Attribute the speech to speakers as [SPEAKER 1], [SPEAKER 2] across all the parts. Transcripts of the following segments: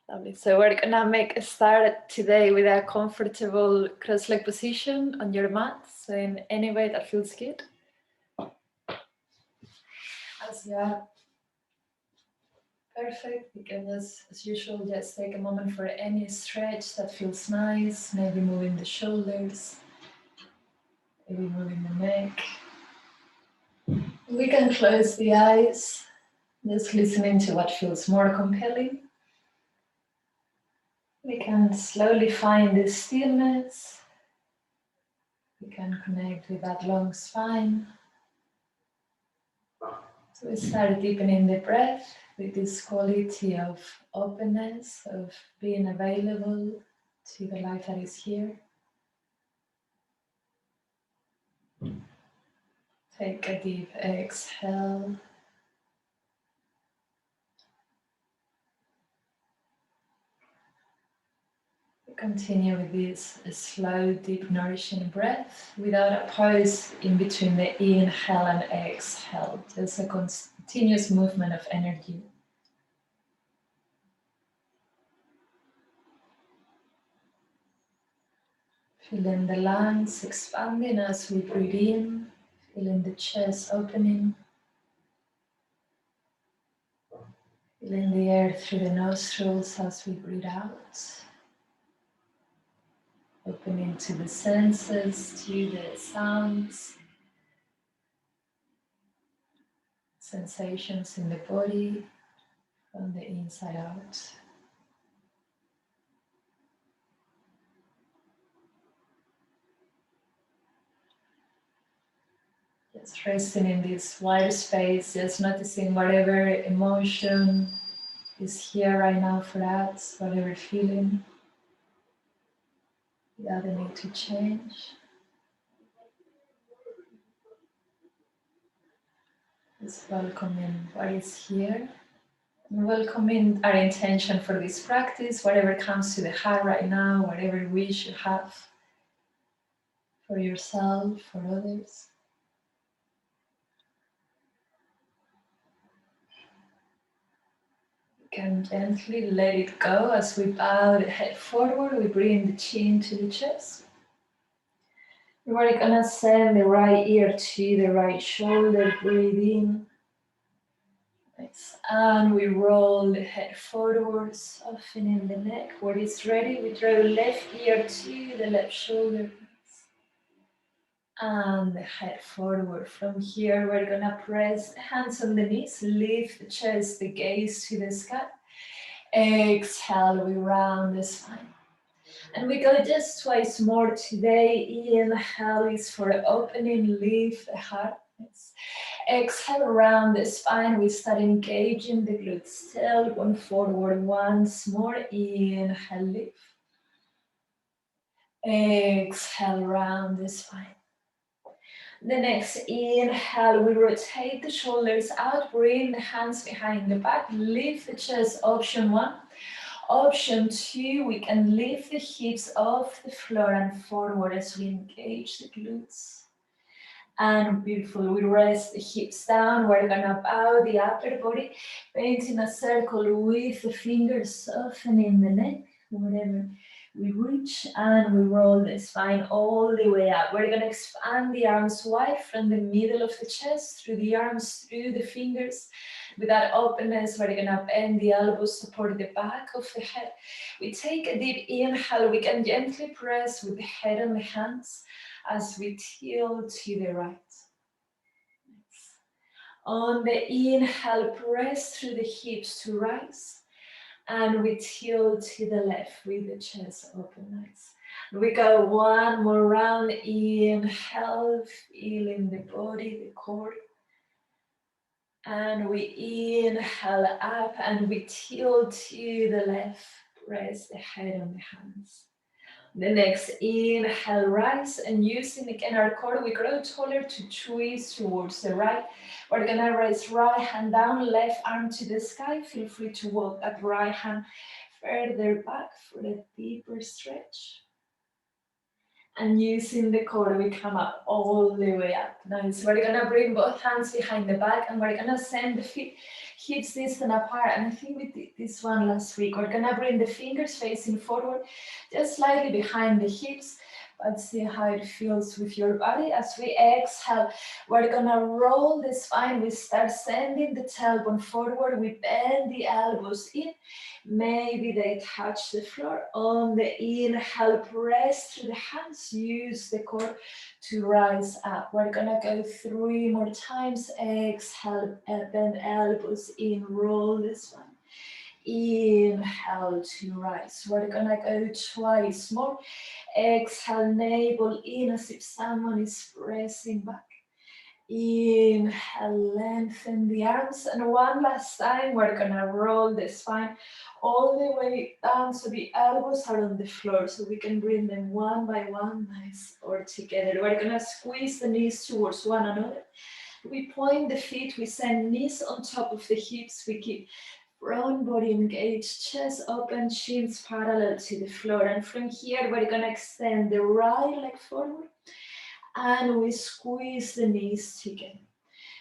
[SPEAKER 1] Lovely. So we're gonna make a start today with a comfortable cross-leg position on your mat. So in any way that feels good. As you are perfect, you can just, as usual, just take a moment for any stretch that feels nice. Maybe moving the shoulders, maybe moving the neck. We can close the eyes, just listening to what feels more compelling. We can slowly find the stillness. We can connect with that long spine. So we start deepening the breath with this quality of openness, of being available to the life that is here. Take a deep exhale. Continue with this slow, deep, nourishing breath without a pause in between the inhale and exhale. Just a continuous movement of energy. Feeling the lungs expanding as we breathe in, feeling the chest opening, feeling the air through the nostrils as we breathe out. Opening to the senses, to the sounds, sensations in the body from the inside out. Just resting in this wider space, just noticing whatever emotion is here right now for us, whatever feeling, without the need to change. Just welcoming what is here. And welcoming our intention for this practice, whatever comes to the heart right now, whatever wish you have for yourself, for others. You can gently let it go as we bow the head forward, we bring the chin to the chest. We're gonna send the right ear to the right shoulder, breathe in. Nice. And we roll the head forward, softening the neck. When it's ready, we draw the left ear to the left shoulder. And the head forward. From here, we're gonna press the hands on the knees, lift the chest, the gaze to the sky. Exhale, we round the spine. And we go just twice more today. Inhale is for opening, lift the heart. Exhale, round the spine. We start engaging the glutes. Tailbone forward once more. Inhale, lift. Exhale, round the spine. The next inhale, we rotate the shoulders out. Bring the hands behind the back. Lift the chest, option one. Option two, we can lift the hips off the floor and forward as we engage the glutes. And beautiful, we rest the hips down. We're gonna bow the upper body, painting a circle with the fingers, softening the neck, whatever we reach, and we roll the spine all the way up. We're gonna expand the arms wide from the middle of the chest, through the arms, through the fingers. With that openness, we're gonna bend the elbows, support the back of the head. We take a deep inhale. We can gently press with the head on the hands as we tilt to the right. Nice. On the inhale, press through the hips to rise. And we tilt to the left with the chest open. Nice. We go one more round. Inhale, feeling the body, the core. And we inhale up and we tilt to the left. Press the head on the hands. The next inhale, rise, and using again our core, we grow taller to twist towards the right. We're gonna raise right hand down, left arm to the sky. Feel free to walk that right hand further back for a deeper stretch. And using the core, we come up all the way up. Nice. We're gonna bring both hands behind the back and we're gonna send the feet hips distant apart. And I think we did this one last week. We're gonna bring the fingers facing forward, just slightly behind the hips, but see how it feels with your body. As we exhale, we're gonna roll the spine. We start sending the tailbone forward. We bend the elbows in. Maybe they touch the floor. On the inhale, press through the hands. Use the core to rise up. We're gonna go 3 more times. Exhale, bend elbows in, roll the spine. Inhale to rise. We're gonna go twice more. Exhale, navel in as if someone is pressing back. Inhale, lengthen the arms. And one last time, we're gonna roll the spine all the way down so the elbows are on the floor, so we can bring them one by one, nice, or together. We're gonna squeeze the knees towards one another. We point the feet, we send knees on top of the hips, we keep front body engaged, chest open, shins parallel to the floor. And from here, we're gonna extend the right leg forward and we squeeze the knees together.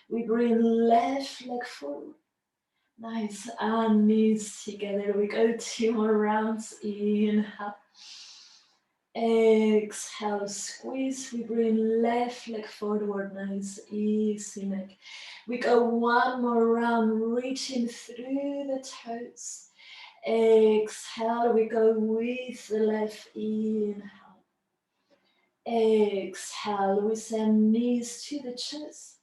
[SPEAKER 1] We bring left leg forward. Nice, and knees together. We go 2 more rounds. Inhale. Exhale, squeeze. We bring left leg forward. Nice, easy neck. We go 1 more round, reaching through the toes. Exhale, we go with the left. Inhale. Exhale, we send knees to the chest.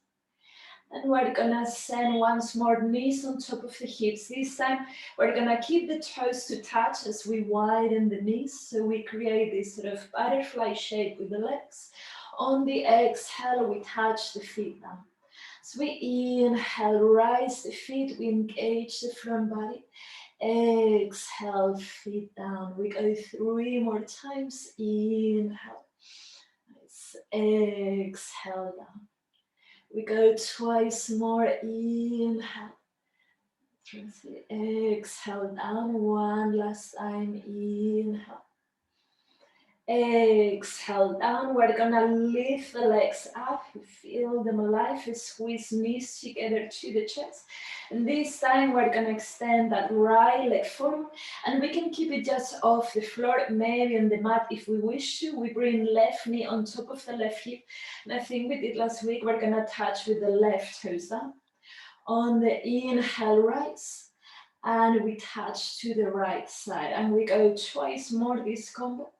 [SPEAKER 1] And we're gonna send once more knees on top of the hips. This time, we're gonna keep the toes to touch as we widen the knees. So we create this sort of butterfly shape with the legs. On the exhale, we touch the feet down. So we inhale, rise the feet, we engage the front body. Exhale, feet down. We go 3 more times. Inhale. Nice. Exhale down. We go twice more. Inhale. Exhale down. One last time. Inhale. Exhale down. We're gonna lift the legs up. Feel them alive. Squeeze knees together to the chest. And this time we're gonna extend that right leg forward. And we can keep it just off the floor, maybe on the mat if we wish to. We bring left knee on top of the left hip. And I think we did last week. We're gonna touch with the left toes down. On the inhale, rise. And we touch to the right side. And we go twice more this combo.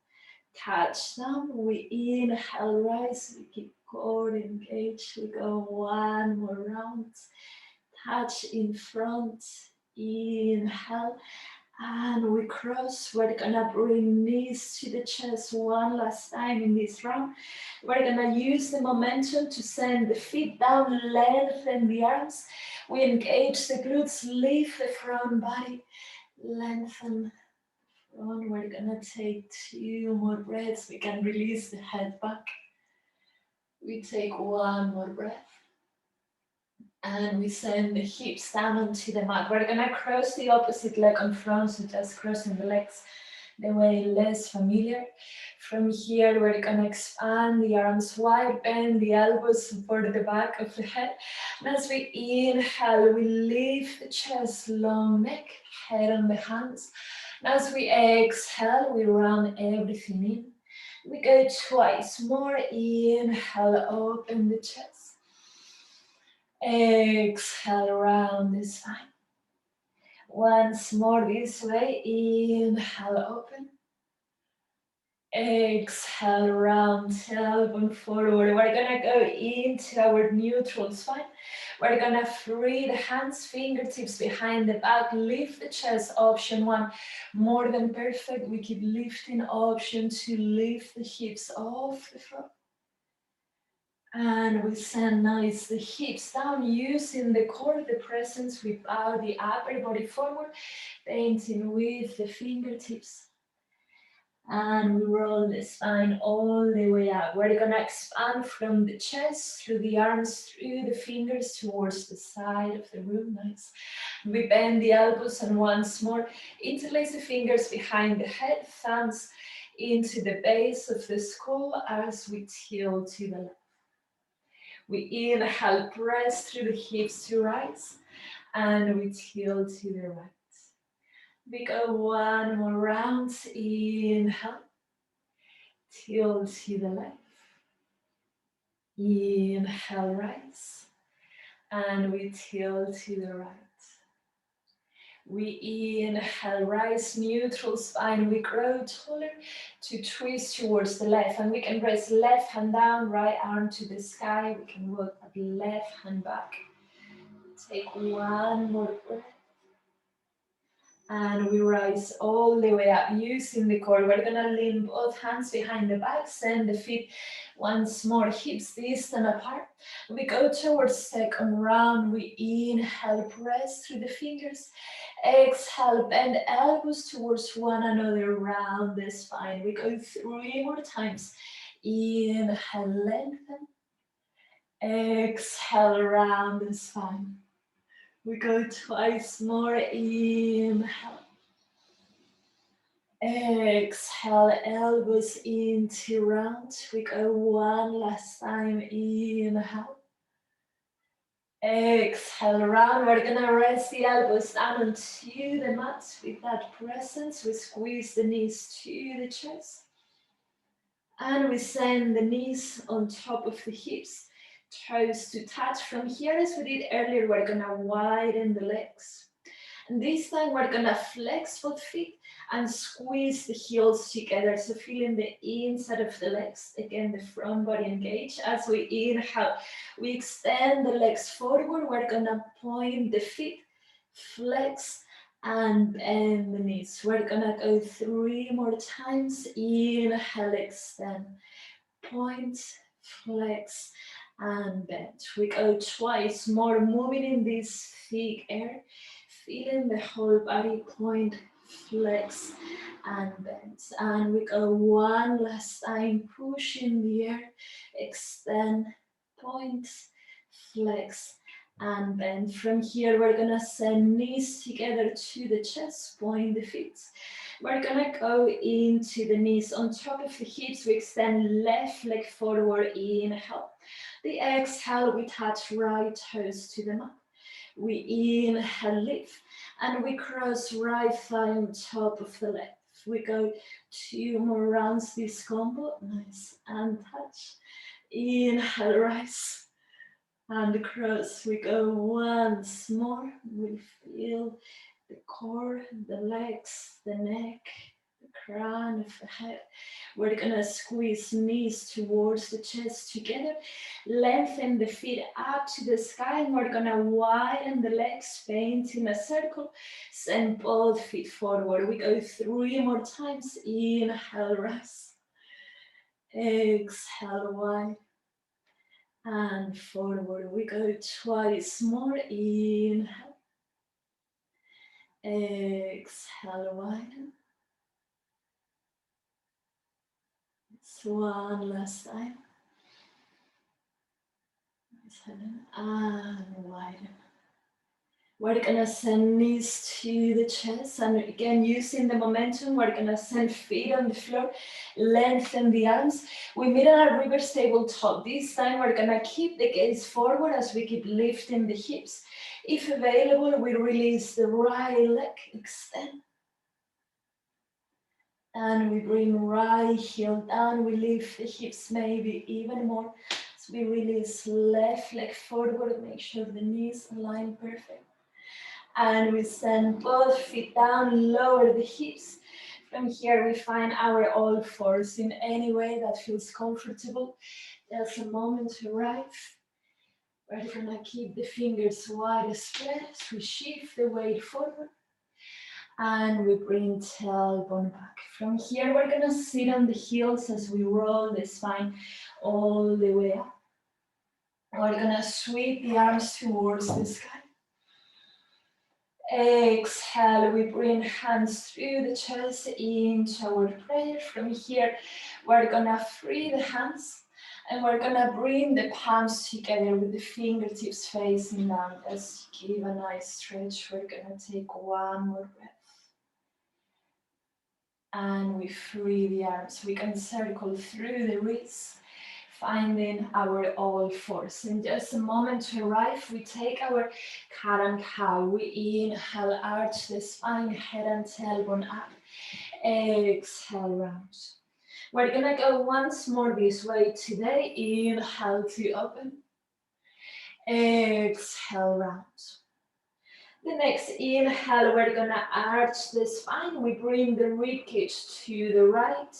[SPEAKER 1] Touch down, we inhale, rise, we keep core engaged, we go 1 more round, touch in front, inhale, and we cross. We're gonna bring knees to the chest one last time in this round. We're gonna use the momentum to send the feet down, lengthen the arms, we engage the glutes, lift the front body, lengthen. We're gonna take 2 more breaths. We can release the head back. We take 1 more breath. And we send the hips down onto the mat. We're gonna cross the opposite leg on front, so just crossing the legs the way less familiar. From here, we're gonna expand the arms wide, bend the elbows, support the back of the head. And as we inhale, we lift the chest, long neck, head on the hands. And as we exhale, we round everything in. We go twice more. Inhale, open the chest. Exhale, round the spine. Once more this way. Inhale, open. Exhale, round tailbone forward. We're gonna go into our neutral spine. We're gonna free the hands, fingertips behind the back, lift the chest, option 1. More than perfect, we keep lifting. Option 2, lift the hips off the floor. And we send nice the hips down, using the core, the presence. We bow the upper body forward, painting with the fingertips. And we roll the spine all the way up. We're gonna expand from the chest, through the arms, through the fingers, towards the side of the room. Nice. We bend the elbows, and once more, interlace the fingers behind the head, thumbs into the base of the skull as we tilt to the left. We inhale, press through the hips to rise. And we tilt to the right. We go one more round. Inhale. Tilt to the left. Inhale, rise. And we tilt to the right. We inhale, rise, neutral spine. We grow taller to twist towards the left. And we can press left hand down, right arm to the sky. We can work the left hand back. Take one more breath. And we rise all the way up using the core. We're gonna lean both hands behind the back, send the feet once more, hips distant apart. We go towards second round. We inhale, press through the fingers. Exhale, bend elbows towards one another, round the spine. We go 3 more times. Inhale, lengthen. Exhale, round the spine. We go twice more. Inhale. Exhale, elbows into round. We go one last time. Inhale. Exhale, round. We're gonna rest the elbows down onto the mat. With that presence, we squeeze the knees to the chest. And we send the knees on top of the hips. Toes to touch. From here, as we did earlier, we're gonna widen the legs. And this time we're gonna flex both feet and squeeze the heels together. So feeling the inside of the legs. Again, the front body engaged. As we inhale, we extend the legs forward. We're gonna point the feet, flex and bend the knees. We're gonna go 3 more times. Inhale, extend, point, flex and bend. We go twice more, moving in this thick air. Feeling the whole body, point, flex, and bend. And we go one last time, push in the air, extend, point, flex, and bend. From here, we're gonna send knees together to the chest, point the feet. We're gonna go into the knees on top of the hips. We extend left leg forward, inhale. The exhale, we touch right toes to the mat. We inhale, lift, and we cross right thigh on top of the left. We go 2 more rounds this combo, nice, and touch. Inhale, rise, and cross. We go once more. We feel the core, the legs, the neck, the crown of the head. We're gonna squeeze knees towards the chest together. Lengthen the feet up to the sky. And we're gonna widen the legs, paint in a circle. Send both feet forward. We go 3 more times. Inhale, rise. Exhale, wide. And forward. We go twice more. Inhale. Exhale, widen. One last time. And widen. We're gonna send knees to the chest, and again, using the momentum, we're gonna send feet on the floor, lengthen the arms. We meet on a reverse tabletop. This time, we're gonna keep the gaze forward as we keep lifting the hips. If available, we release the right leg, extend. And we bring right heel down, we lift the hips maybe even more. So we release left leg forward, make sure the knees align perfect. And we send both feet down, lower the hips. From here we find our all fours in any way that feels comfortable. Just a moment to arrive. We're gonna keep the fingers wide spread. We shift the weight forward. And we bring tailbone back. From here, we're gonna sit on the heels as we roll the spine all the way up. We're gonna sweep the arms towards the sky. Exhale, we bring hands through the chest into our prayer. From here, we're gonna free the hands and we're gonna bring the palms together with the fingertips facing down. Let's give a nice stretch. We're gonna take one more breath. And we free the arms. We can circle through the wrists. finding our all fours. In just a moment to arrive, we take our cat and cow. We inhale, arch the spine, head and tailbone up. Exhale, round. We're gonna go once more this way today. Inhale to open. Exhale, round. The next inhale, we're gonna arch the spine. We bring the ribcage to the right,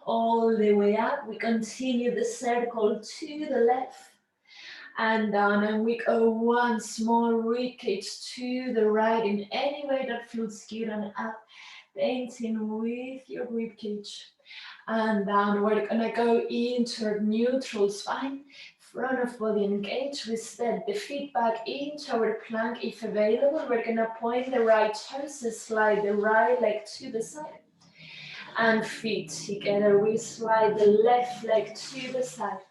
[SPEAKER 1] all the way up. We continue the circle to the left and down, and we go once more, ribcage to the right in any way that feels good, and up, painting with your ribcage. And down, we're gonna go into our neutral spine, front of body engaged. We step the feet back into our plank if available. We're gonna point the right toes, slide the right leg to the side. And feet together, we slide the left leg to the side.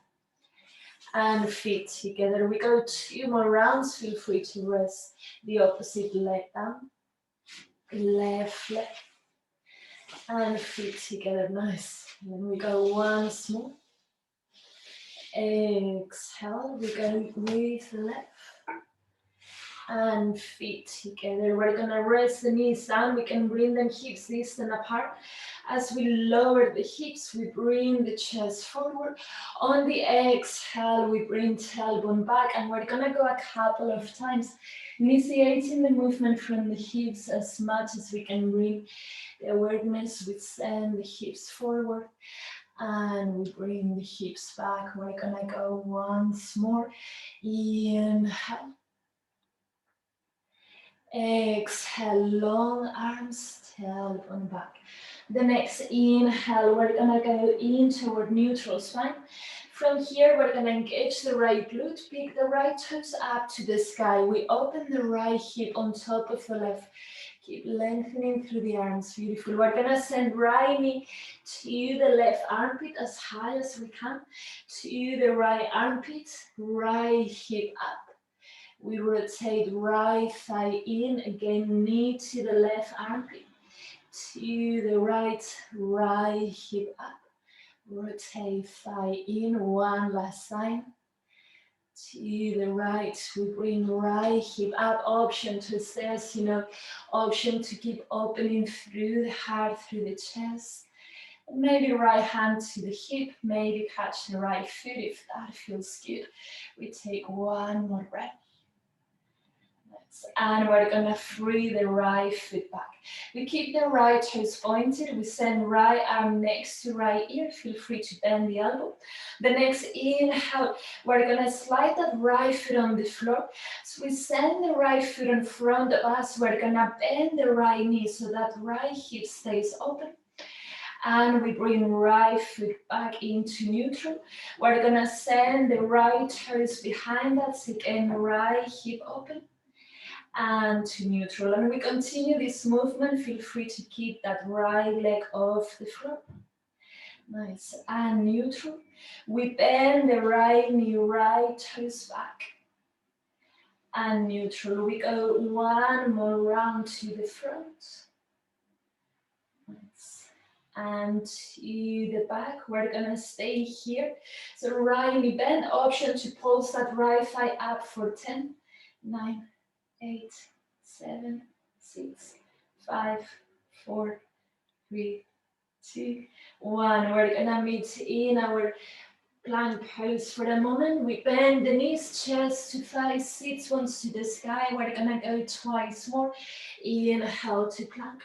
[SPEAKER 1] And feet together. We go 2 more rounds. Feel free to rest the opposite leg down. Left leg. And feet together, nice. And then we go once more. Exhale, we go with the left. And feet together. We're gonna rest the knees down. We can bring them hips distant apart. As we lower the hips, we bring the chest forward. On the exhale, we bring tailbone back, and we're gonna go a couple of times, initiating the movement from the hips as much as we can bring the awareness. We send the hips forward, and we bring the hips back. We're gonna go once more. Inhale. Exhale, long arms, tailbone back. The next inhale, we're gonna go into our neutral spine. From here, we're gonna engage the right glute, pick the right toes up to the sky. We open the right hip on top of the left. Keep lengthening through the arms, beautiful. We're gonna send right knee to the left armpit as high as we can, to the right armpit, right hip up. We rotate right thigh in, again knee to the left armpit, to the right, right hip up. Rotate thigh in, one last time. To the right, we bring right hip up, option to stairs, option to keep opening through the heart, through the chest. Maybe right hand to the hip, maybe catch the right foot if that feels good. We take one more breath. And we're gonna free the right foot back. We keep the right toes pointed. We send right arm next to right ear. Feel free to bend the elbow. The next inhale, we're gonna slide that right foot on the floor. So we send the right foot in front of us. We're gonna bend the right knee so that right hip stays open. And we bring right foot back into neutral. We're gonna send the right toes behind us. Again, right hip open. And to neutral. And we continue this movement. Feel free to keep that right leg off the floor. Nice. And neutral. We bend the right knee, right toes back. And neutral. We go one more round to the front. Nice. And to the back. We're gonna stay here. So right knee bend. Option to pulse that right thigh up for 10, 9, 8, 7, 6, 5, 4, 3, 2, 1. We're gonna meet in our plank pose for a moment. We bend the knees, chest to thighs, sits once to the sky. We're gonna go twice more. Inhale to plank.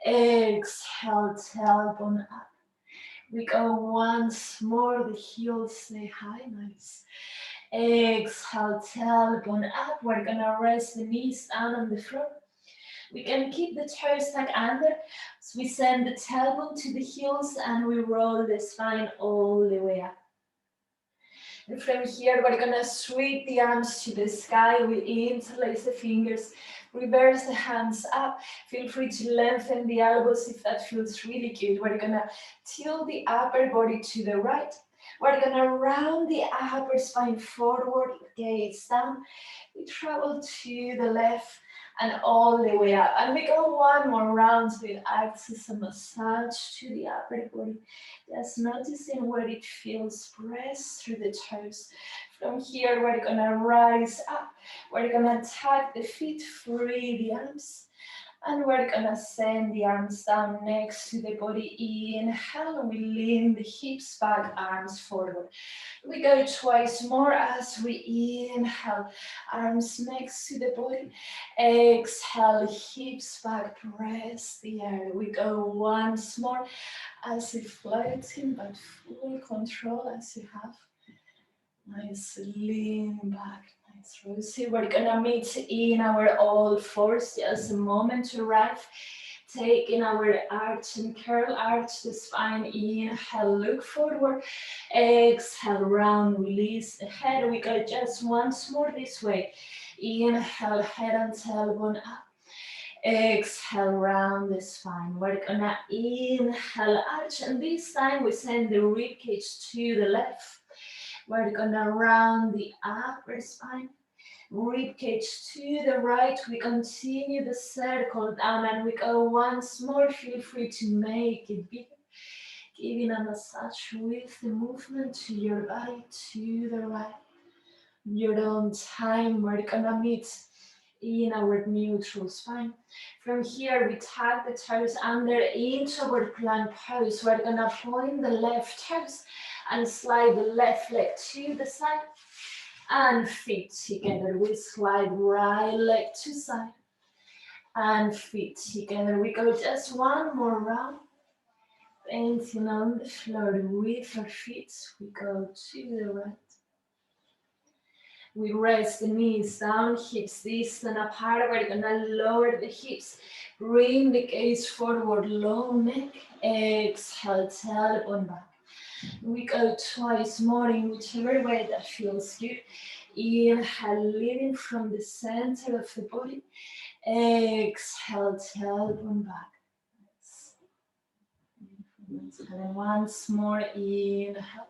[SPEAKER 1] Exhale, tailbone up. We go once more, the heels stay high, nice. Exhale, tailbone up. We're gonna rest the knees down on the floor. We can keep the toes tucked under. So we send the tailbone to the heels and we roll the spine all the way up. And from here, we're gonna sweep the arms to the sky. We interlace the fingers, reverse the hands up. Feel free to lengthen the elbows if that feels really good. We're gonna tilt the upper body to the right. We're gonna round the upper spine forward, gaze down. We travel to the left and all the way up. And we go one more round with axis and massage to the upper body. Just noticing where it feels. Press through the toes. From here, we're gonna rise up. We're gonna tap the feet, free the arms. And we're gonna send the arms down next to the body. Inhale, we lean the hips back, arms forward. We go twice more as we inhale, arms next to the body. Exhale, hips back, press the air. We go once more as if floating, but full control as you have. Nice, lean back, nice, Rosie. We're gonna meet in our all fours. Just a moment to arrive. Taking our arch and curl, arch the spine. Inhale, look forward. Exhale, round, release the head. We go just once more this way. Inhale, head and tailbone up. Exhale, round the spine. We're gonna inhale, arch, and this time we send the ribcage to the left. We're gonna round the upper spine, ribcage to the right. We continue the circle down and we go once more. Feel free to make it bigger. Giving a massage with the movement to your body, to the right. Your own time, we're gonna meet in our neutral spine. From here, we tap the toes under into our plank pose. We're gonna point the left toes and slide the left leg to the side and feet together. We slide right leg to side and feet together. We go just one more round. Bending on the floor with our feet. We go to the right. We rest the knees down, hips distant apart. We're gonna lower the hips. Bring the gaze forward, long neck. Exhale, tailbone back. We go twice more in whichever way that feels good. Inhale, leading from the center of the body. Exhale, tailbone back. And once more, inhale.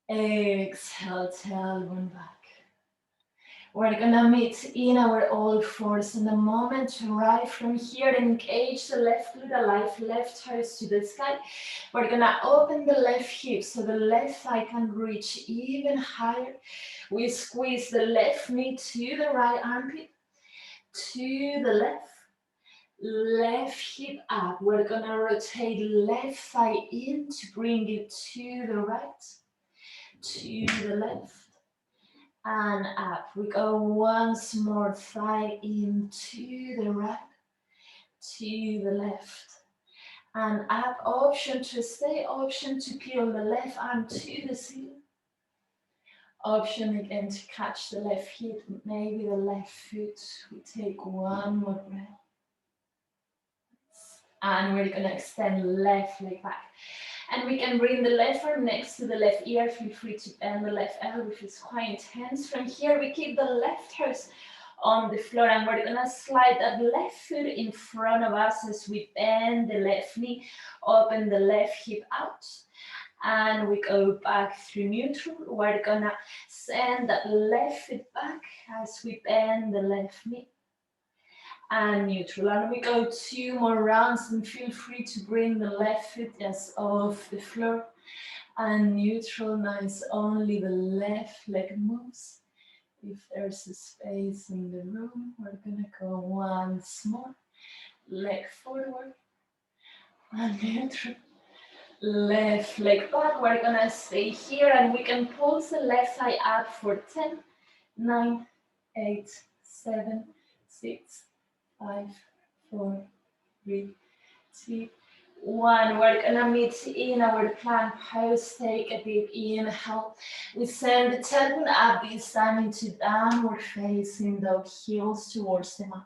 [SPEAKER 1] Exhale, tailbone back. We're gonna meet in our all fours in the moment to rise from here. Engage the left glute alive, left toes to the sky. We're gonna open the left hip so the left thigh can reach even higher. We squeeze the left knee to the right armpit, to the left. Left hip up. We're gonna rotate left thigh in to bring it to the right, to the left. And up. We go once more, thigh in to the right, to the left. And up, option to stay, option to peel the left arm to the ceiling. Option again to catch the left hip, maybe the left foot. We take one more breath. And we're gonna extend left leg back. And we can bring the left arm next to the left ear. Feel free to bend the left elbow if it's quite intense. From here, we keep the left toes on the floor and we're gonna slide that left foot in front of us as we bend the left knee, open the left hip out. And we go back through neutral. We're gonna send that left foot back as we bend the left knee. And neutral. And we go two more rounds and feel free to bring the left foot just off the floor. And neutral, nice, only the left leg moves. If there's a space in the room, we're gonna go once more. Leg forward. And neutral. Left leg back. We're gonna stay here and we can pulse the left thigh up for 10, 9, 8, 7, 6, 5, 4, 3, 2, 1. We're gonna meet in our plank pose. Take a deep inhale. We send the tailbone up, this time into downward facing dog, heels towards the mat.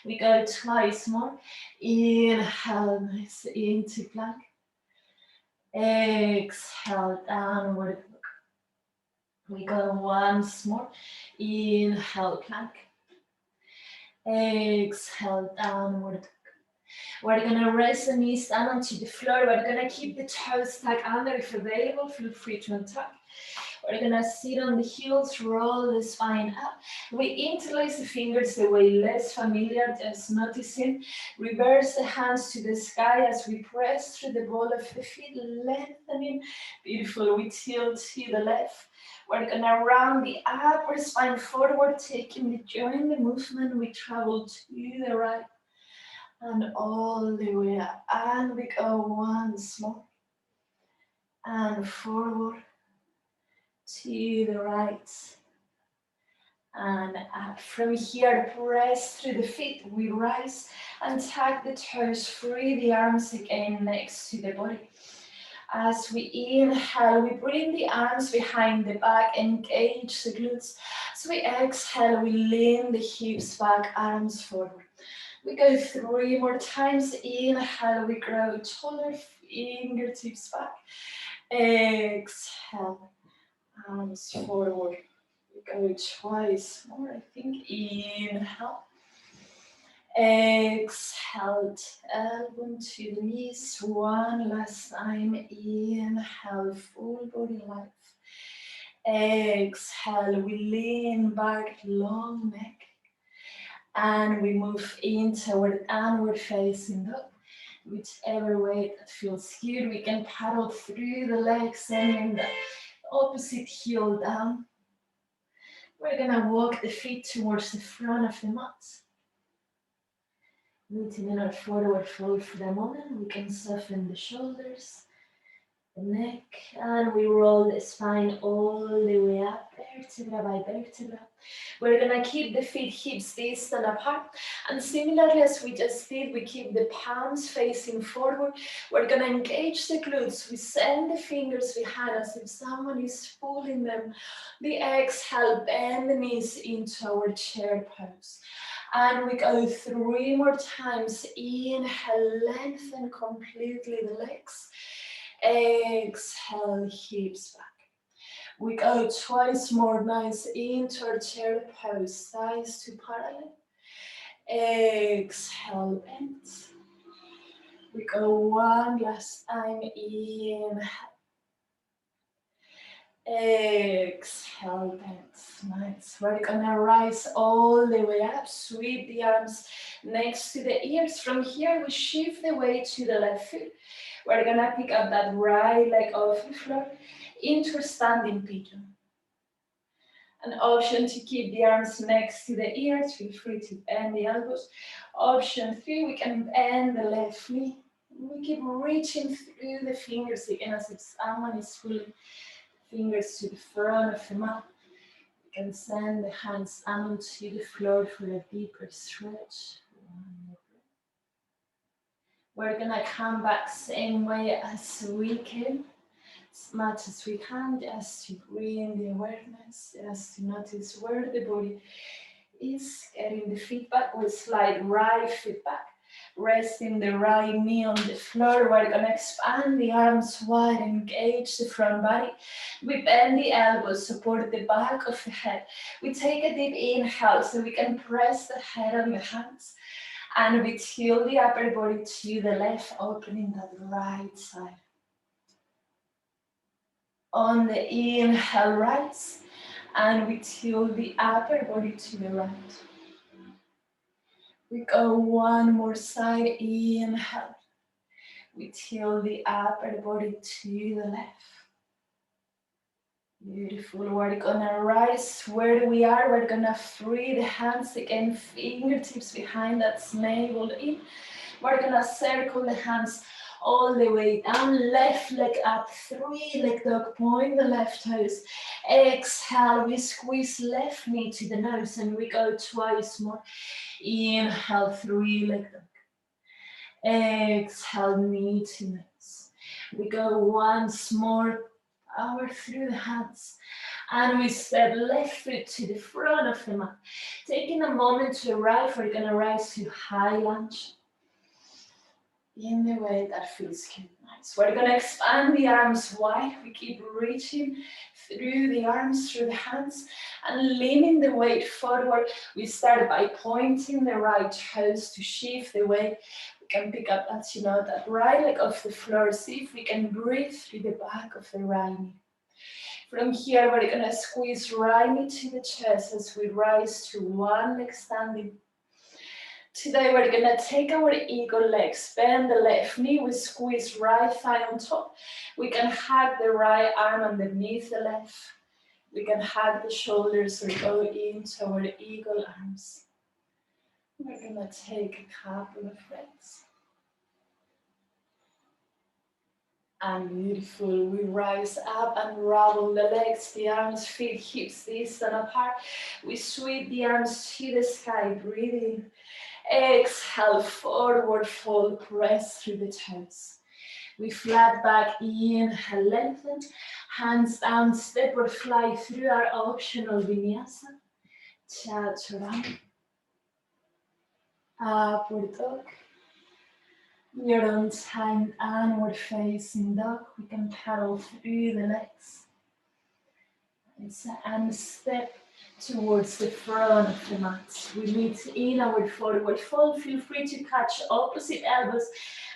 [SPEAKER 1] We go twice more. Inhale, nice, into plank. Exhale, downward dog. We go once more. Inhale, plank. Exhale, downward dog. We're gonna rest the knees down onto the floor. We're gonna keep the toes tucked under if available. Feel free to untuck. We're gonna sit on the heels, roll the spine up. We interlace the fingers the way less familiar, just noticing. Reverse the hands to the sky as we press through the ball of the feet, lengthening. Beautiful, we tilt to the left. We're gonna round the upper spine forward, taking the join the movement. We travel to the right and all the way up. And we go once more. And forward to the right and up. From here, press through the feet. We rise and tag the toes, free the arms again next to the body. As we inhale, we bring the arms behind the back, engage the glutes. As we exhale, we lean the hips back, arms forward. We go 3 more times. Inhale, we grow taller, fingertips back. Exhale, arms forward. We go twice more, I think. Inhale. Exhale, elbow to the knees. One last time. Inhale, full body lift. Exhale, we lean back, long neck. And we move into our downward facing dog. Whichever way that feels good, we can paddle through the legs, sending the opposite heel down. We're gonna walk the feet towards the front of the mat. Meeting in our forward fold for the moment. We can soften the shoulders, the neck, and we roll the spine all the way up, vertebra by vertebra. We're gonna keep the feet hips distant apart, and similarly as we just did, we keep the palms facing forward. We're gonna engage the glutes. We send the fingers behind us if someone is pulling them. The exhale, bend the knees into our chair pose. And we go 3 more times. Inhale, lengthen completely the legs. Exhale, hips back. We go twice more, nice, into our chair pose, thighs to parallel. Exhale, bend. We go one last time, inhale. Exhale, bend. Nice. We're gonna rise all the way up, sweep the arms next to the ears. From here, we shift the weight to the left foot. We're gonna pick up that right leg off the floor into a standing pigeon. An option to keep the arms next to the ears. Feel free to bend the elbows. Option 3, we can bend the left knee. We keep reaching through the fingers again as if someone is pulling fingers to the front of the mat. You can send the hands onto the floor for a deeper stretch. We're gonna come back same way as we came, as much as we can, just to bring the awareness, just to notice where the body is, getting the feedback. We slide right foot back, resting the right knee on the floor. We're gonna expand the arms wide, engage the front body. We bend the elbows, support the back of the head. We take a deep inhale so we can press the head on the hands. And we tilt the upper body to the left, opening that right side. On the inhale, rise, and we tilt the upper body to the right. We go one more side, inhale. We tilt the upper body to the left. Beautiful. We're gonna rise where we are. We're gonna free the hands again, fingertips behind that navel in. We're gonna circle the hands all the way down, left leg up, 3-leg dog, point the left toes. Exhale, we squeeze left knee to the nose and we go twice more. Inhale, 3-leg dog. Exhale, knee to nose. We go once more, power through the hands. And we step left foot to the front of the mat. Taking a moment to arrive, we're gonna rise to high lunge. In the way that feels good. Nice. We're gonna expand the arms wide. We keep reaching through the arms, through the hands, and leaning the weight forward. We start by pointing the right toes to shift the weight. We can pick up that right leg off the floor. See if we can breathe through the back of the right knee. From here, we're gonna squeeze right into the chest as we rise to one leg standing. Today, we're gonna take our eagle legs, bend the left knee, we squeeze right thigh on top. We can hug the right arm underneath the left. We can hug the shoulders or go into our eagle arms. We're gonna take a couple of breaths. And beautiful, we rise up and roll the legs, the arms, feet, hips distant apart. We sweep the arms to the sky, breathing. Exhale, forward fold, press through the toes. We flat back, inhale, lengthen. Hands down, step or fly through our optional Vinyasa. Chaturanga. Upward dog. Your own time, downward facing dog. We can paddle through the legs. And step towards the front of the mat. We meet in our forward fold. Feel free to catch opposite elbows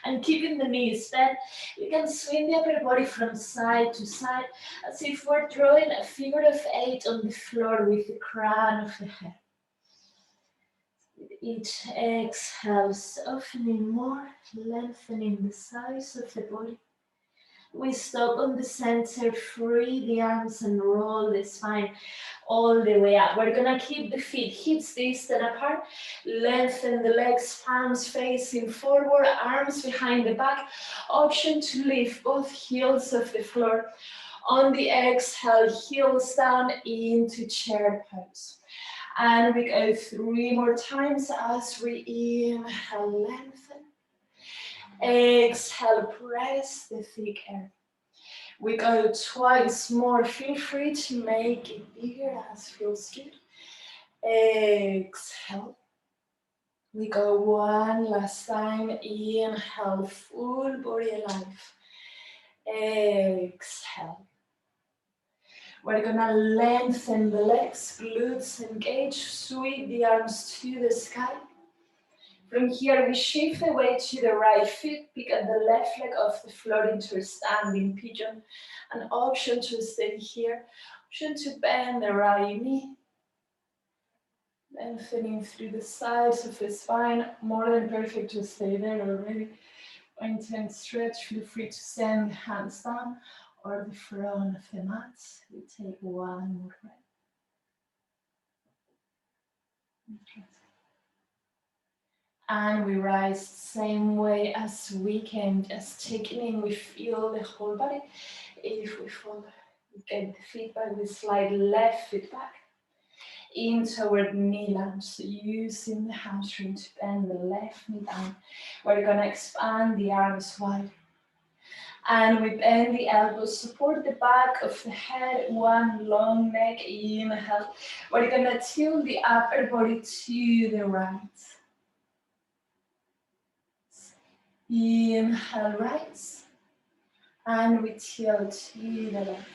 [SPEAKER 1] and keeping the knees bent. You can swing the upper body from side to side as if we're drawing a figure of 8 on the floor with the crown of the head. With each exhale, softening more, lengthening the size of the body. We stop on the center, free the arms and roll the spine all the way up. We're gonna keep the feet hips distant apart, lengthen the legs, palms facing forward, arms behind the back. Option to lift both heels off the floor. On the exhale, heels down into chair pose. And we go 3 more times as we inhale, lengthen. Exhale, press the thick air. We go twice more. Feel free to make it bigger as feels good. Exhale. We go one last time. Inhale, full body alive. Exhale. We're gonna lengthen the legs, glutes engage, sweep the arms to the sky. From here, we shift the weight to the right foot, pick up the left leg off the floor into a standing pigeon. An option to stay here, option to bend the right knee. Lengthening through the sides of the spine, more than perfect to stay there already. Intense stretch, feel free to send the hands down or the front of the mat. We take one more breath. Okay. And we rise same way as we came, just taking in, we feel the whole body. If we fall, we get the feet back, we slide left foot back into our knee lunge, using the hamstring to bend the left knee down. We're gonna expand the arms wide. And we bend the elbows, support the back of the head, one long neck, inhale. We're gonna tilt the upper body to the right. Inhale, rise. And we tilt to the left.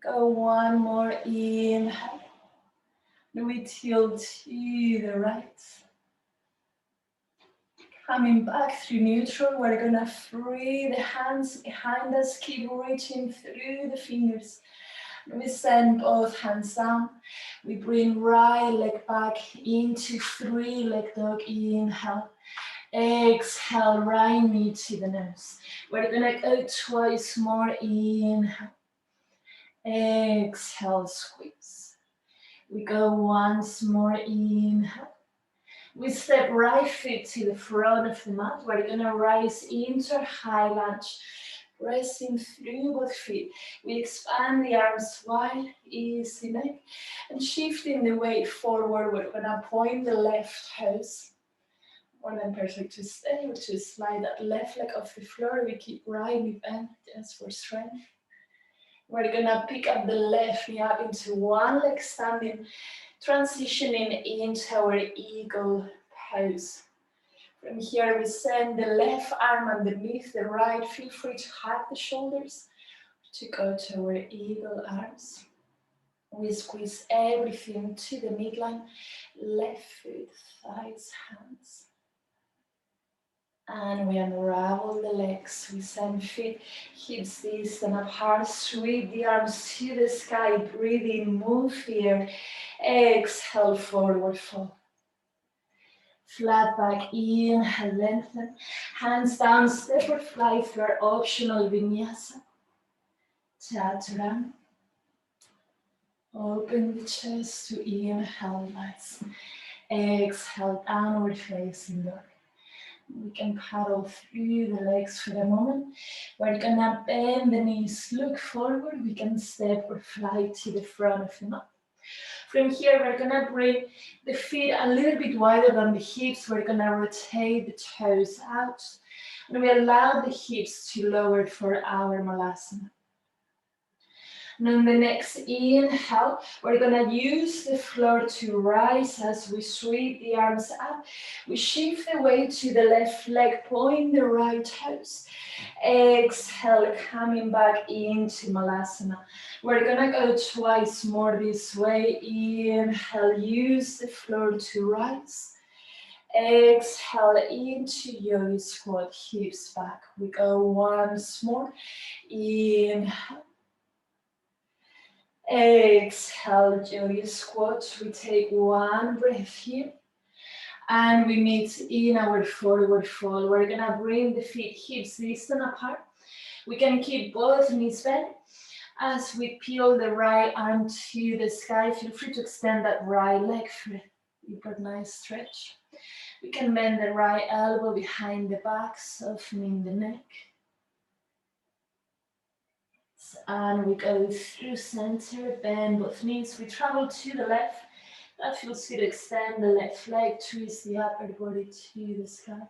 [SPEAKER 1] Go one more, inhale. And we tilt to the right. Coming back through neutral, we're gonna free the hands behind us, keep reaching through the fingers. And we send both hands down. We bring right leg back into 3-leg dog, inhale. Exhale, right knee to the nose. We're gonna go twice more, inhale. Exhale, squeeze. We go once more, inhale. We step right foot to the front of the mat. We're gonna rise into a high lunge, pressing through both feet. We expand the arms wide, easy neck, and shifting the weight forward. We're gonna point the left toes. More than perfect to stay or to slide that left leg off the floor. We keep right knee bent just for strength. We're gonna pick up the left knee up into one leg standing, transitioning into our eagle pose. From here, we send the left arm underneath the right. Feel free to hug the shoulders to go to our eagle arms. We squeeze everything to the midline, left foot, thighs, hands. And we unravel the legs. We send feet, hips distant apart. Sweep the arms to the sky. Breathe in, move here. Exhale, forward fold. Flat back, inhale, lengthen. Hands down, step or fly through our optional Vinyasa. Chaturanga. Open the chest to inhale, rise. Exhale, downward facing dog. We can paddle through the legs for a moment. We're gonna bend the knees, look forward. We can step or fly to the front of the mat. From here, we're gonna bring the feet a little bit wider than the hips. We're gonna rotate the toes out. And we allow the hips to lower for our Malasana. And on the next inhale, we're gonna use the floor to rise as we sweep the arms up. We shift the weight to the left leg, point the right toes. Exhale, coming back into Malasana. We're gonna go twice more this way. Inhale, use the floor to rise. Exhale into yogi squat, hips back. We go once more. Inhale. Exhale, yogi squat. We take one breath here. And we meet in our forward fold. We're gonna bring the feet hips distant apart. We can keep both knees bent. As we peel the right arm to the sky, feel free to extend that right leg for a deeper, nice stretch. We can bend the right elbow behind the back, softening the neck. And we go through center, bend both knees. We travel to the left. That feels good. Extend the left leg, twist the upper body to the sky.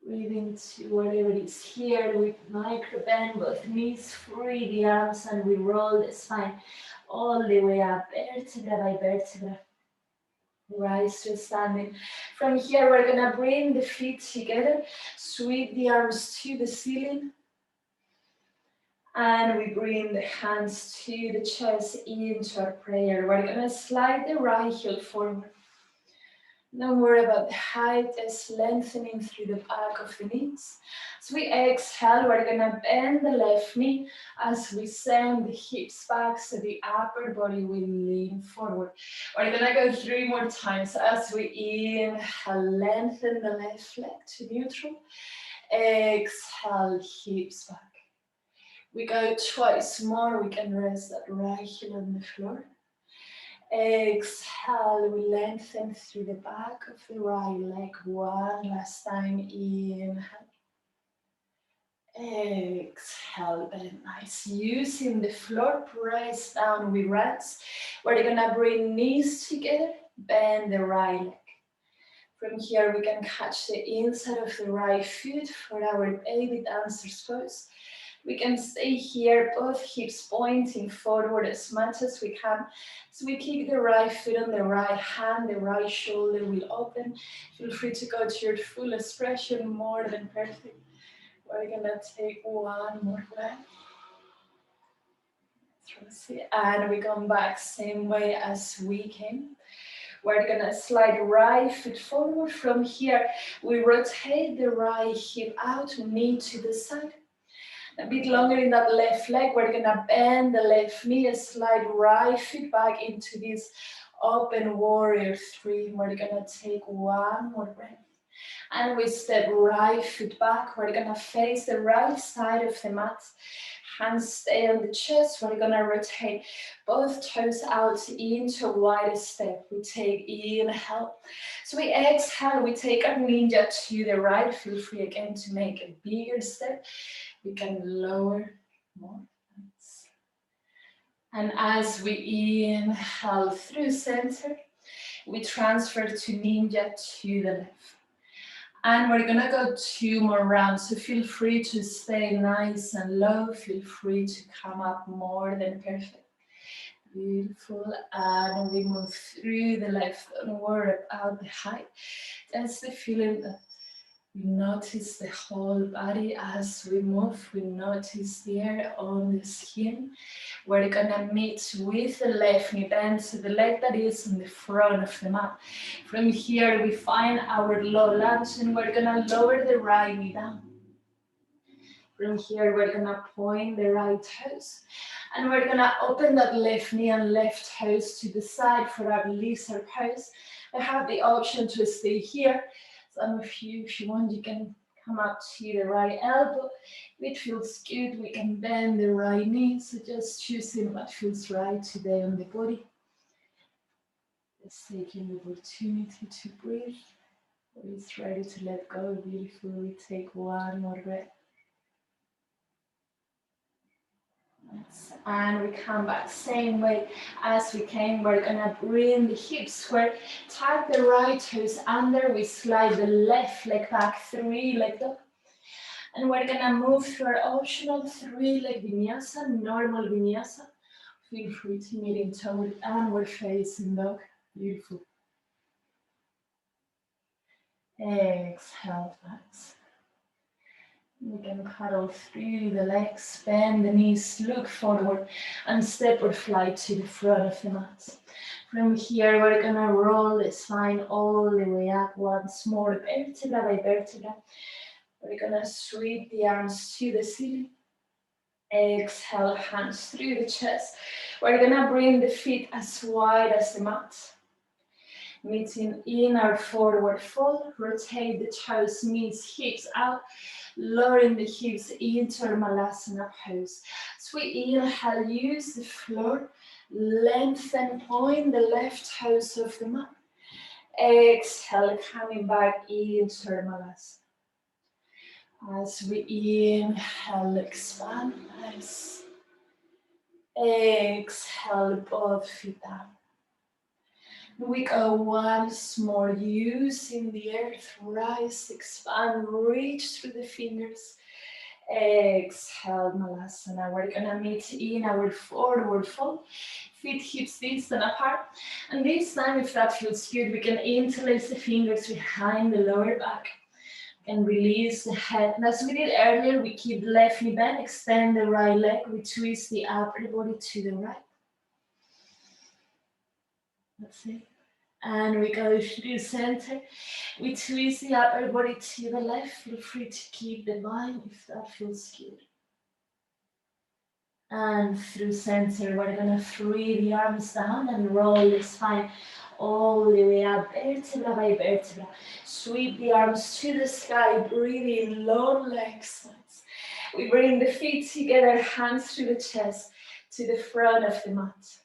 [SPEAKER 1] Breathe into whatever is here. We micro bend both knees, free the arms, and we roll the spine all the way up, vertebra by vertebra. Rise to standing. From here, we're gonna bring the feet together, sweep the arms to the ceiling. And we bring the hands to the chest into our prayer. We're gonna slide the right heel forward. Don't worry about the height, just lengthening through the back of the knees. As we exhale, we're gonna bend the left knee as we send the hips back so the upper body will lean forward. We're gonna go 3 more times. As we inhale, lengthen the left leg to neutral. Exhale, hips back. We go twice more. We can rest that right heel on the floor. Exhale, we lengthen through the back of the right leg. One last time, inhale. Exhale, bend nice. Using the floor, press down, we rest. We're gonna bring knees together, bend the right leg. From here, we can catch the inside of the right foot for our baby dancer's pose. We can stay here, both hips pointing forward as much as we can. So we kick the right foot on the right hand, the right shoulder will open. Feel free to go to your full expression, more than perfect. We're gonna take one more breath. And we come back same way as we came. We're gonna slide right foot forward. From here, we rotate the right hip out, knee to the side. A bit longer in that left leg, we're gonna bend the left knee, slide right foot back into this open warrior 3. We're gonna take one more breath. And we step right foot back. We're gonna face the right side of the mat. Hands stay on the chest. We're gonna rotate both toes out into a wide step. We take inhale. So we exhale, we take our ninja to the right. Feel free again to make a bigger step. We can lower more. And as we inhale through center, we transfer to ninja to the left. And we're gonna go 2 more rounds, so feel free to stay nice and low. Feel free to come up more than perfect. Beautiful. And we move through the left, don't worry about the height. That's the feeling that We notice the whole body as we move. We notice the air on the skin. We're gonna meet with the left knee bend to the leg that is in the front of the mat. From here we find our low lunge and we're gonna lower the right knee down. From here we're gonna point the right toes. And we're gonna open that left knee and left toes to the side for our lizard pose. I have the option to stay here. Some of you, if you want, you can come up to the right elbow. If it feels good, we can bend the right knee. So just choosing what feels right today on the body. Just taking the opportunity to breathe. It's ready to let go. Beautiful. We take one more breath. And we come back same way as we came. We're gonna bring the hips square, tuck the right toes under, we slide the left leg back, 3-leg dog. And we're gonna move through our optional 3-leg vinyasa, normal vinyasa. Feel free to meet in toe and we're facing dog. Beautiful. Exhale, relax. We can cuddle through the legs, bend the knees, look forward, and step or fly to the front of the mat. From here, we're gonna roll the spine all the way up once more, vertebra by vertebra. We're gonna sweep the arms to the ceiling. Exhale, hands through the chest. We're gonna bring the feet as wide as the mat. Meeting in our forward fold, rotate the toes, knees, hips out, lowering the hips into our Malasana pose. As we inhale, use the floor, lengthen, point the left toes of the mat. Exhale, coming back into our Malasana. As we inhale, expand, nice. Exhale, both feet down. We go once more, using the earth, rise, expand, reach through the fingers. Exhale, Malasana. We're gonna meet in our forward fold. Feet hips distant apart. And this time, if that feels good, we can interlace the fingers behind the lower back. And release the head. And as we did earlier, we keep the left knee bent, extend the right leg, we twist the upper body to the right. That's it. And we go through center. We twist the upper body to the left. Feel free to keep the line if that feels good. And through center, we're gonna free the arms down and roll the spine all the way up, vertebra by vertebra. Sweep the arms to the sky, breathe in, long legs. We bring the feet together, hands through the chest, to the front of the mat.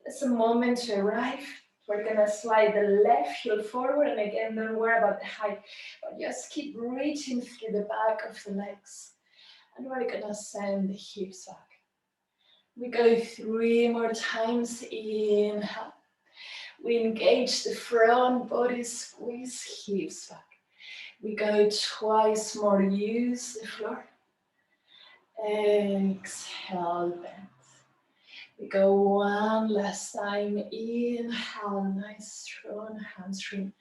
[SPEAKER 1] It's a moment to arrive. We're gonna slide the left heel forward, and again, don't worry about the height, but just keep reaching through the back of the legs. And we're gonna send the hips back. We go 3 more times, inhale. We engage the front body, squeeze hips back. We go twice more, use the floor. Exhale, bend. We go one last time, inhale, nice strong hamstring,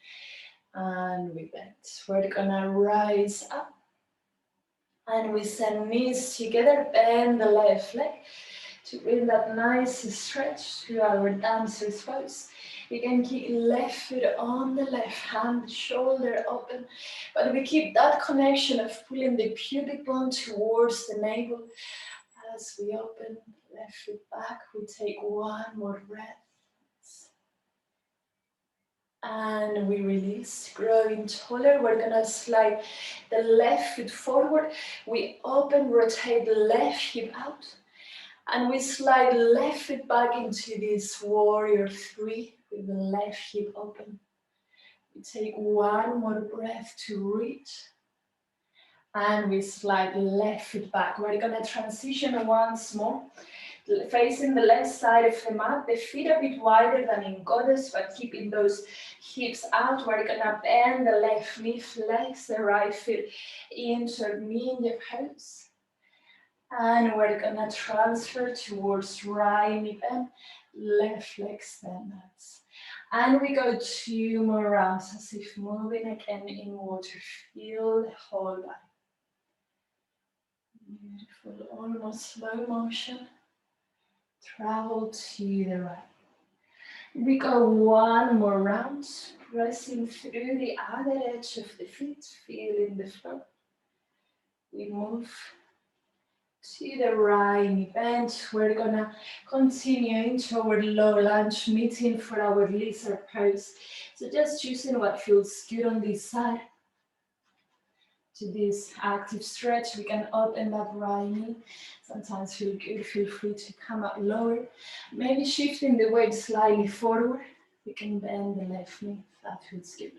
[SPEAKER 1] and we bend. We're gonna rise up, and we send knees together, bend the left leg to bring that nice stretch to our dancer's pose. You can keep left foot on the left hand, shoulder open, but we keep that connection of pulling the pubic bone towards the navel. As we open left foot back, we take one more breath. And we release, growing taller. We're gonna slide the left foot forward. We open, rotate the left hip out. And we slide left foot back into this warrior 3 with the left hip open. We take one more breath to reach. And we slide left foot back. We're gonna transition once more. Facing the left side of the mat, the feet a bit wider than in goddess, but keeping those hips out. We're gonna bend the left knee, flex the right foot into ninja pose. And we're gonna transfer towards right knee bend, left leg stand ups. And we go 2 more rounds as if moving again in water. Feel the whole body. Beautiful, almost slow motion. Travel to the right. We go 1 more round, pressing through the other edge of the feet, feeling the floor. We move to the right knee bend. We're gonna continue into our low lunge, meeting for our lizard pose. So just choosing what feels good on this side. To this active stretch, we can open that right knee. Sometimes feel good, feel free to come up lower. Maybe shifting the weight slightly forward. We can bend the left knee if that feels good.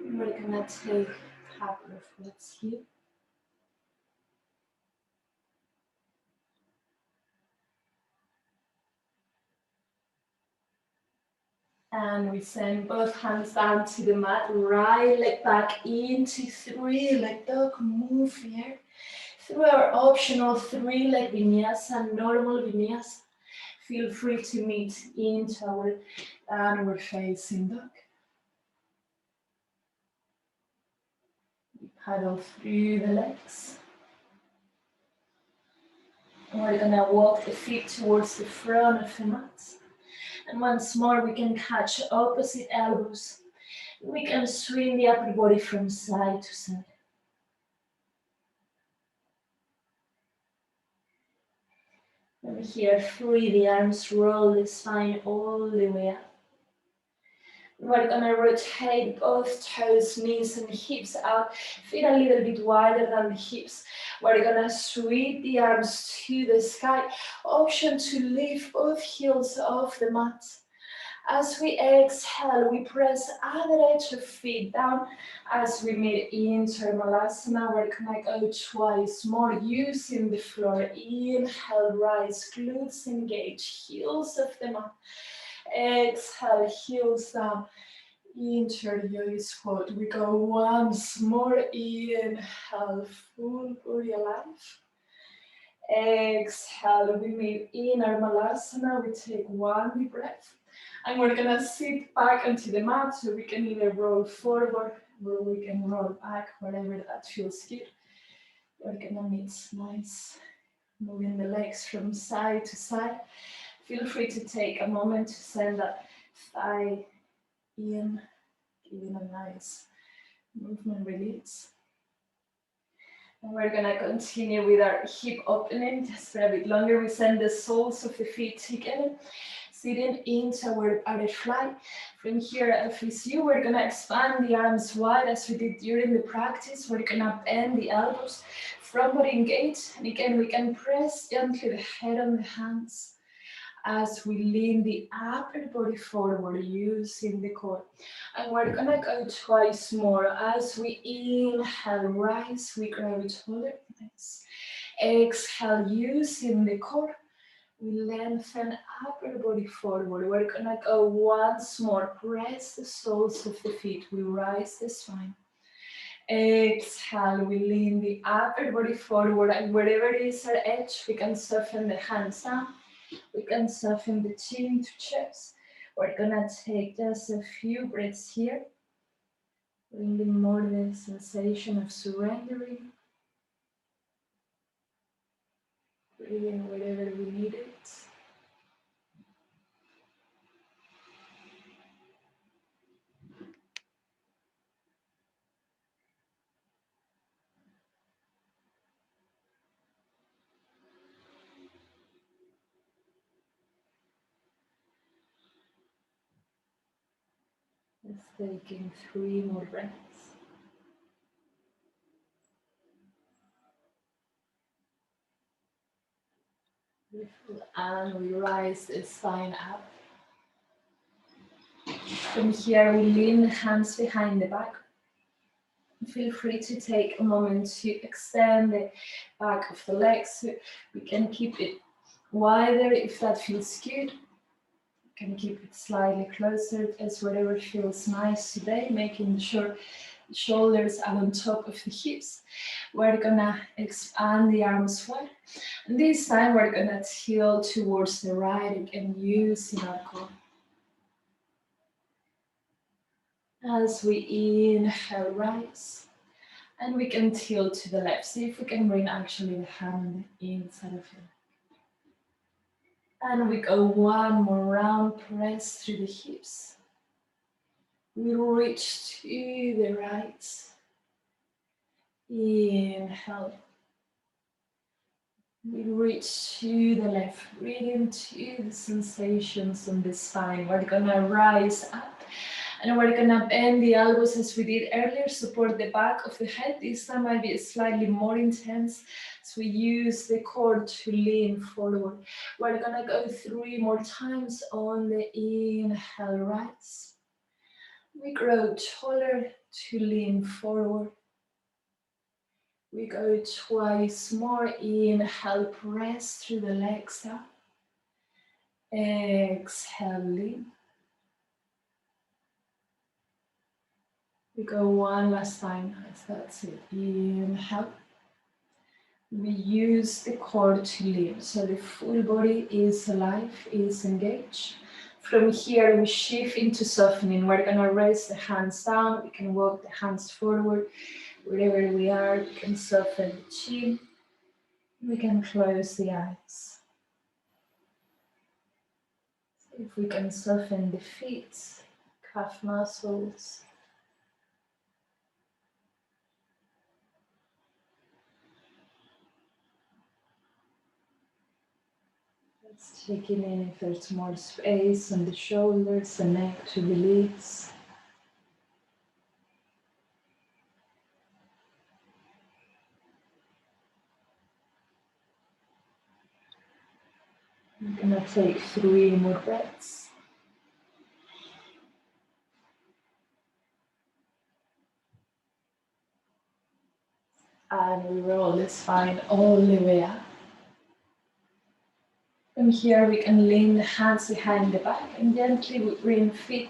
[SPEAKER 1] We're gonna take a couple of breaths here. And we send both hands down to the mat, right leg back into 3-leg dog. Move here through our optional 3-leg vinyasa, normal vinyasa. Feel free to meet into our downward facing dog. We paddle through the legs. And we're gonna walk the feet towards the front of the mat. And once more, we can catch opposite elbows. We can swing the upper body from side to side. And here, free the arms, roll the spine all the way up. We're gonna rotate both toes, knees and hips out, feet a little bit wider than the hips. We're gonna sweep the arms to the sky. Option to lift both heels off the mat. As we exhale, we press other edge of feet down as we meet into Malasana. We're gonna go twice more using the floor. Inhale, rise, glutes engage, heels of the mat. Exhale, heels down. Into yogi squat. We go once more. Inhale, full body alive. Exhale, we meet in our Malasana. We take 1 deep breath. And we're gonna sit back onto the mat so we can either roll forward or we can roll back, whatever that feels good. We're gonna meet nice, moving the legs from side to side. Feel free to take a moment to send that thigh in, giving a nice movement release. And we're gonna continue with our hip opening just for a bit longer. We send the soles of the feet together, sitting into our butterfly. From here, if it's you, we're gonna expand the arms wide as we did during the practice. We're gonna bend the elbows, front body engaged. And again, we can press gently the head on the hands as we lean the upper body forward using the core. And we're gonna go twice more. As we inhale, rise, we grow taller. Nice. Exhale, using the core. We lengthen upper body forward. We're gonna go once more. Press the soles of the feet. We rise the spine. Exhale, we lean the upper body forward. And wherever is our edge, we can soften the hands down. We can soften the chin to chest. We're gonna take just a few breaths here, bringing more the sensation of surrendering, breathing wherever we need it. Just taking 3 more breaths. Beautiful. And we rise the spine up. From here, we lean the hands behind the back. Feel free to take a moment to extend the back of the legs. So we can keep it wider if that feels good. You can keep it slightly closer as whatever feels nice today, making sure the shoulders are on top of the hips. We're gonna expand the arms wide. And this time we're gonna tilt towards the right again, using our core. As we inhale, rise. And we can tilt to the left. See if we can bring actually the hand inside of it. And we go one more round, press through the hips. We reach to the right. Inhale. We reach to the left. Breathe into the sensations on the spine. We're gonna rise up. And we're gonna bend the elbows as we did earlier, support the back of the head. This time might be slightly more intense. So we use the core to lean forward. We're gonna go 3 more times on the inhale, rise. We grow taller to lean forward. We go twice more. Inhale, press through the legs up. Exhale, lean. We go one last time. That's it. Inhale. We use the core to lift, so the full body is alive, is engaged. From here, we shift into softening. We're gonna raise the hands down. We can walk the hands forward. Wherever we are, we can soften the chin. We can close the eyes. If we can soften the feet, calf muscles. Let's check in if there's more space on the shoulders, the neck to release. I'm gonna take 3 more breaths. And we roll the spine all the way up. From here we can lean the hands behind the back and gently we bring feet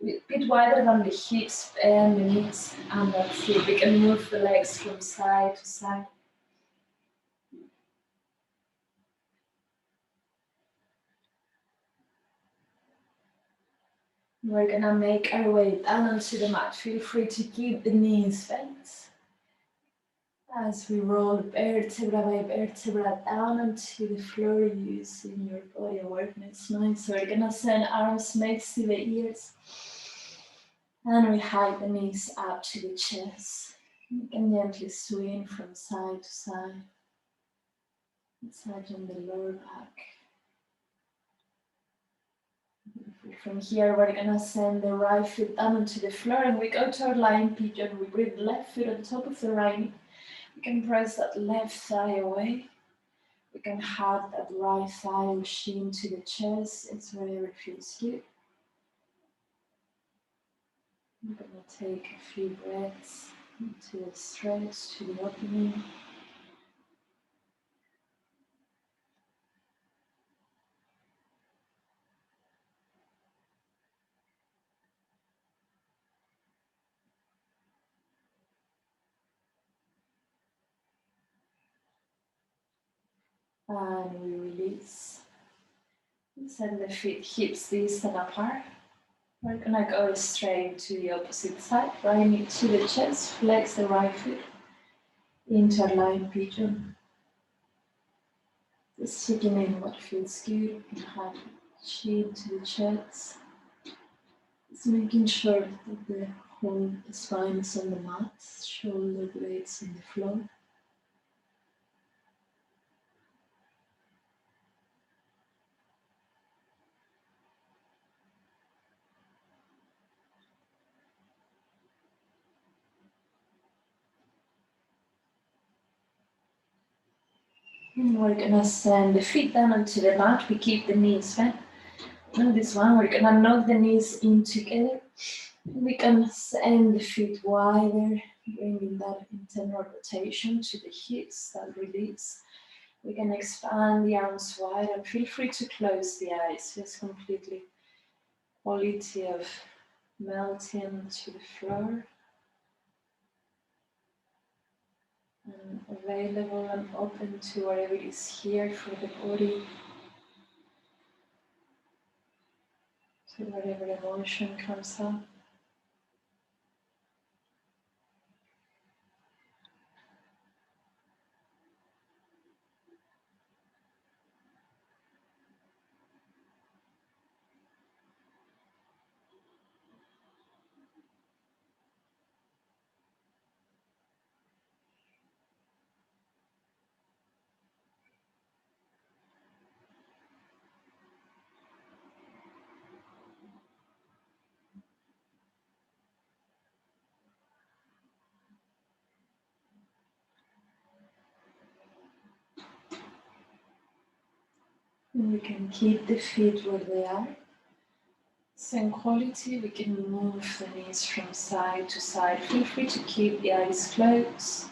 [SPEAKER 1] a bit wider than the hips and the knees. And that's it. We can move the legs from side to side. We're gonna make our way down onto the mat. Feel free to keep the knees bent. As we roll vertebra by vertebra down onto the floor using your body awareness. Nice. So we're gonna send arms next to the ears. And we hike the knees up to the chest. You can gently swing from side to side. Massaging the lower back. From here, we're gonna send the right foot down onto the floor and we go to our lying pigeon. We bring the left foot on top of the right knee. We can press that left thigh away. We can hug that right thigh or shin to the chest. It's wherever it feels good. I'm gonna take a few breaths into the stretch, to the opening. And we release. Send the feet hips distant apart. We're gonna go straight to the opposite side. Right knee to the chest. Flex the right foot into a lying pigeon. Just checking in what feels good. Behind chin to the chest. Just making sure that the whole spine is on the mat. Shoulder blades on the floor. And we're gonna send the feet down onto the mat. We keep the knees bent. On this one, we're gonna knock the knees in together. We can send the feet wider, bringing that internal rotation to the hips, that release. We can expand the arms wide and feel free to close the eyes. Just completely quality of melting to the floor. And available and open to whatever is here for the body. To whatever emotion comes up. And we can keep the feet where they are. Same quality, we can move the knees from side to side. Feel free to keep the eyes closed.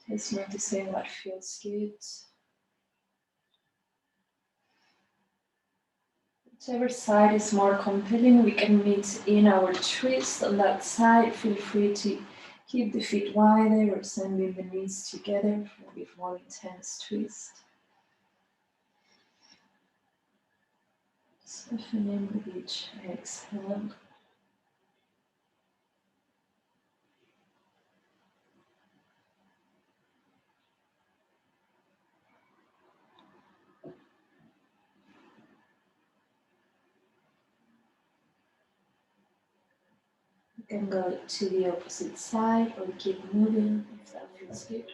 [SPEAKER 1] Just noticing what feels good. Whichever side is more compelling, we can meet in our twist on that side. Feel free to keep the feet wider or sending the knees together for a bit more intense twist. Softening with each exhale. You can go to the opposite side or keep moving if that feels good.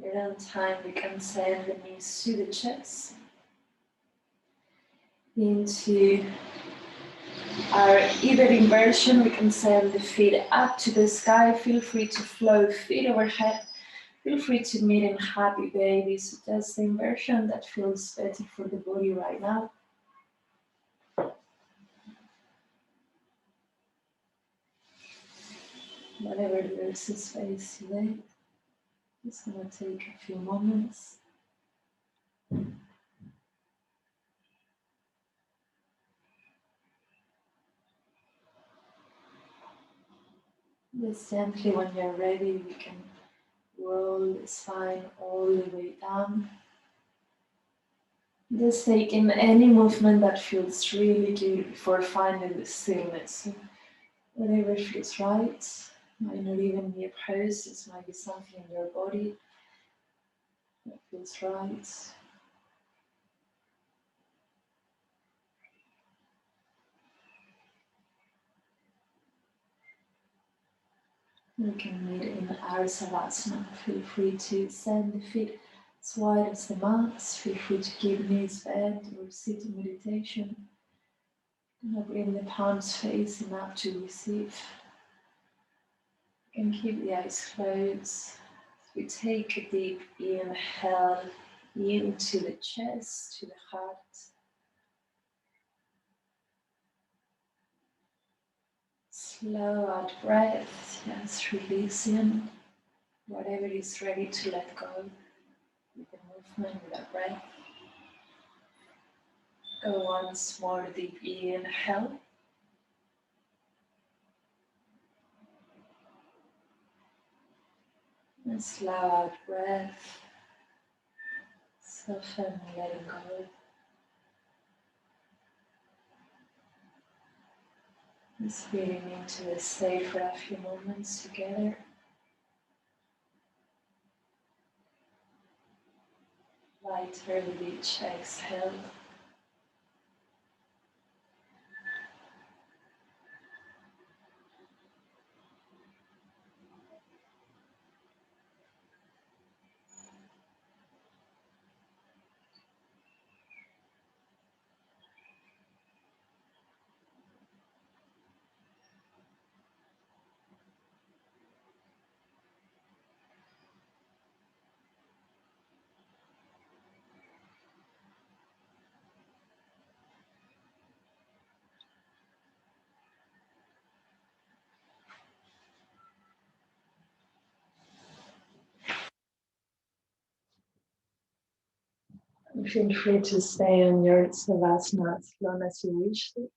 [SPEAKER 1] Your own time, we can send the knees to the chest, into our either inversion. We can send the feet up to the sky. Feel free to flow feet overhead. Feel free to meet in happy babies. Just the inversion that feels better for the body right now. Whatever there's a space today. It's gonna take a few moments. Just gently, when you're ready, we can roll the spine all the way down. Just taking any movement that feels really good before finding the stillness. Whatever feels right. Might not even be a pose, this might be something in your body that feels right. You can meet in our Savasana. Feel free to send the feet as wide as the mat. Feel free to keep knees bent or sit in meditation. And bring the palms facing up to receive. You can keep the eyes closed. We take a deep inhale into the chest, to the heart. Slow out breath, just releasing whatever is ready to let go with the movement, with our breath. Go once more, deep inhale. And slow out breath. Soften, letting go. Just feeling into the state for a few moments together. Lighter with each exhale. Feel free to stay on your Savasana as long as you wish to.